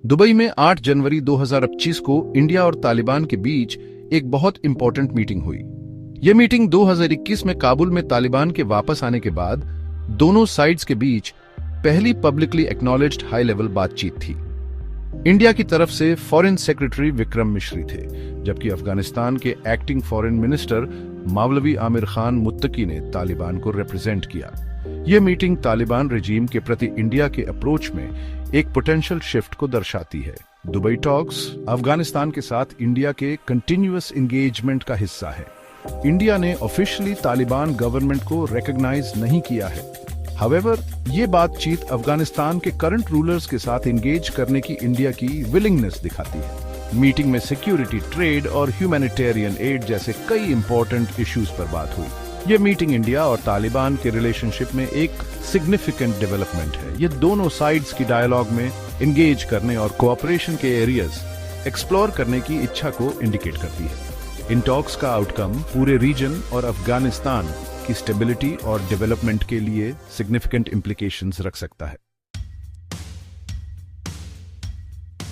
Dubai में 8 जनवरी 2025 को India और तालिबान के बीच एक बहुत इंपॉर्टेंट मीटिंग हुई। यह मीटिंग 2021 में काबुल में तालिबान के वापस आने के बाद दोनों साइड्स के बीच पहली पब्लिकली एक्नॉलेज्ड हाई लेवल बातचीत थी। इंडिया की तरफ से फॉरेन सेक्रेटरी विक्रम मिश्री थे, जबकि अफगानिस्तान के एक्टिंग फॉरेन मिनिस्टर मौलवी आमिर खान मुत्तकी ने तालिबान को रिप्रेजेंट किया। यह मीटिंग तालिबान रेजीम के प्रति इंडिया के अप्रोच में एक पोटेंशियल शिफ्ट को दर्शाती है। दुबई टॉक्स अफगानिस्तान के साथ इंडिया के कंटिन्यूअस एंगेजमेंट का हिस्सा है। इंडिया ने ऑफिशियली तालिबान गवर्नमेंट को रिकॉग्नाइज नहीं किया है। हावेवर, ये बातचीत अफगानिस्तान के करंट रूलर्स के साथ एंगेज करने की इंडिया की विलिंगनेस दिखाती है। मीटिंग में सिक्योरिटी, ट्रेड और ह्यूमैनिटेरियन एड जैसे कई इंपॉर्टेंट इश्यूज पर बात हुई। यह मीटिंग इंडिया और तालिबान के रिलेशनशिप में एक सिग्निफिकेंट डेवलपमेंट है। ये दोनों साइड्स की डायलॉग में एंगेज करने और कोऑपरेशन के एरियाज एक्सप्लोर करने की इच्छा को इंडिकेट करती है। इन टॉक्स का आउटकम पूरे रीजन और अफगानिस्तान की स्टेबिलिटी और डेवलपमेंट के लिए सिग्निफिकेंट इंप्लीकेशंस रख सकता है।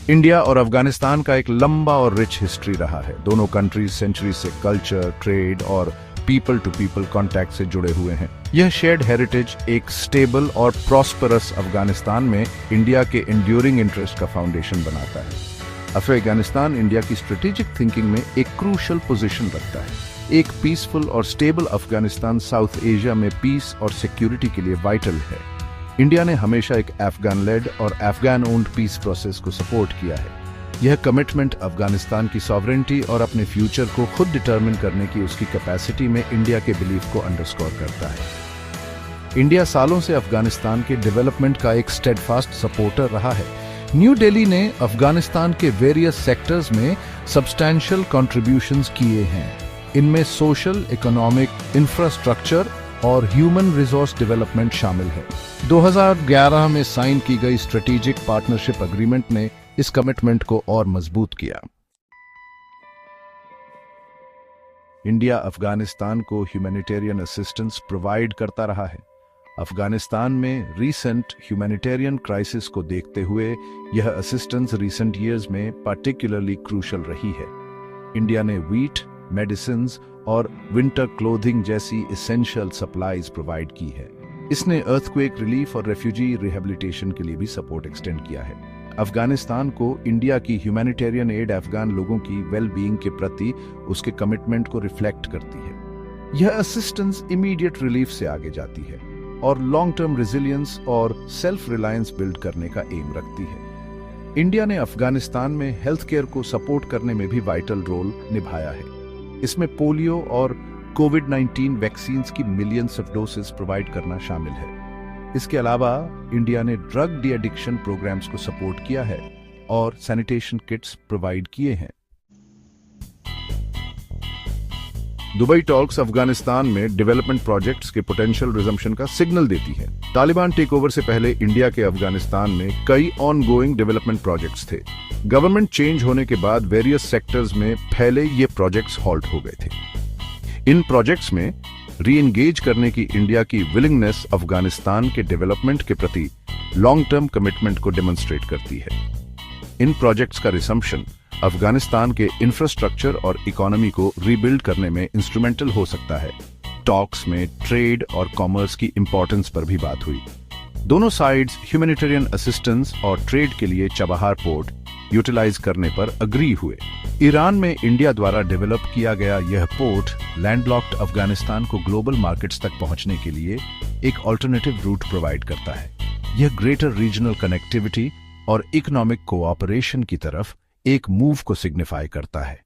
इंडिया और अफगानिस्तान का एक लंबा और रिच हिस्ट्री रहा है। दोनों कंट्रीज सेंचुरी से कल्चर, ट्रेड और पीपल टू पीपल कॉन्टैक्ट से जुड़े हुए हैं। यह शेयर्ड हेरिटेज एक स्टेबल और प्रॉस्परस अफगानिस्तान में इंडिया के एंड्यूरिंग इंटरेस्ट का फाउंडेशन बनाता है। अफगानिस्तान इंडिया की स्ट्रेटेजिक थिंकिंग में एक क्रूशियल पोजीशन रखता है। एक पीसफुल और स्टेबल अफगानिस्तान साउथ एशिया में पीस और सिक्योरिटी के लिए वाइटल है। इंडिया ने हमेशा एक अफगान लेड और अफगान ओन्ड पीस प्रोसेस को सपोर्ट किया है। यह कमिटमेंट अफगानिस्तान की सॉवरेंटी और अपने फ्यूचर को खुद डिटरमिन करने की उसकी कैपेसिटी में इंडिया के बिलीफ को अंडरस्कोर करता है। इंडिया सालों से अफगानिस्तान के डेवलपमेंट का एक स्टेडफास्ट सपोर्टर रहा है। न्यू दिल्ली ने अफगानिस्तान के वेरियस सेक्टर्स में सब्सटैंशियल कंट्रीब्यूशंस किए हैं। इनमें सोशल, इकोनॉमिक, इंफ्रास्ट्रक्चर और ह्यूमन रिसोर्स डेवलपमेंट शामिल है। 2011 में साइन की गई स्ट्रेटेजिक पार्टनरशिप एग्रीमेंट ने इस कमिटमेंट को और मजबूत किया। इंडिया अफगानिस्तान को ह्यूमैनिटेरियन असिस्टेंस प्रोवाइड करता रहा है। अफगानिस्तान में रीसेंट ह्यूमैनिटेरियन क्राइसिस को देखते हुए यह असिस्टेंस रीसेंट ईयर्स में पार्टिकुलरली क्रूशल रही है। इंडिया ने व्हीट, मेडिसिन्स और विंटर क्लोथिंग जैसी एसेंशियल सप्लाईज प्रोवाइड की है। इसने अर्थक्वेक रिलीफ और रेफ्यूजी रिहेबिलिटेशन के लिए भी सपोर्ट एक्सटेंड किया है। अफगानिस्तान को इंडिया की ह्यूमैनिटेरियन एड अफगान लोगों की वेल बीइंग के प्रति उसके कमिटमेंट को रिफ्लेक्ट करती है। यह असिस्टेंस इमीडिएट रिलीफ से आगे जाती है और लॉन्ग टर्म रेजिलियंस और सेल्फ रिलायंस बिल्ड करने का एम रखती है। इंडिया ने अफगानिस्तान में हेल्थ केयर को सपोर्ट करने में भी वाइटल रोल निभाया है। इसमें पोलियो और कोविड-19 वैक्सीन्स की मिलियंस ऑफ डोसेस प्रोवाइड करना शामिल है। इसके अलावा इंडिया ने ड्रग डी एडिक्शन प्रोग्राम्स को सपोर्ट किया है और सैनिटेशन किट्स प्रोवाइड किए हैं। दुबई टॉक्स अफगानिस्तान में डेवलपमेंट प्रोजेक्ट्स के पोटेंशियल रिजम्पशन का सिग्नल देती है। तालिबान टेक ओवर से पहले इंडिया के अफगानिस्तान में कई ऑनगोइंग डेवलपमेंट प्रोजेक्ट्स थे। गवर्नमेंट चेंज होने के बाद वेरियस सेक्टर्स में पहले ये प्रोजेक्ट्स हॉल्ट हो गए थे। इन प्रोजेक्ट्स में री एंगेज करने की इंडिया की विलिंगनेस अफगानिस्तान के डेवलपमेंट के प्रति लॉन्ग टर्म कमिटमेंट को डेमोन्स्ट्रेट करती है। इन प्रोजेक्ट्स का रिसम्पशन अफगानिस्तान के इंफ्रास्ट्रक्चर और इकोनॉमी को रीबिल्ड करने में इंस्ट्रूमेंटल हो सकता है। टॉक्स में ट्रेड और कॉमर्स की इंपॉर्टेंस पर भी बात हुई। दोनों साइड्स ह्यूमैनिटेरियन असिस्टेंस और ट्रेड के लिए चबहार पोर्ट यूटिलाइज करने पर अग्री हुए। ईरान में इंडिया द्वारा डेवलप किया गया यह पोर्ट लैंडलॉक्ड अफगानिस्तान को ग्लोबल मार्केट्स तक पहुंचने के लिए एक ऑल्टरनेटिव रूट प्रोवाइड करता है। यह ग्रेटर रीजनल कनेक्टिविटी और इकोनॉमिक कोऑपरेशन की तरफ एक मूव को सिग्निफाई करता है।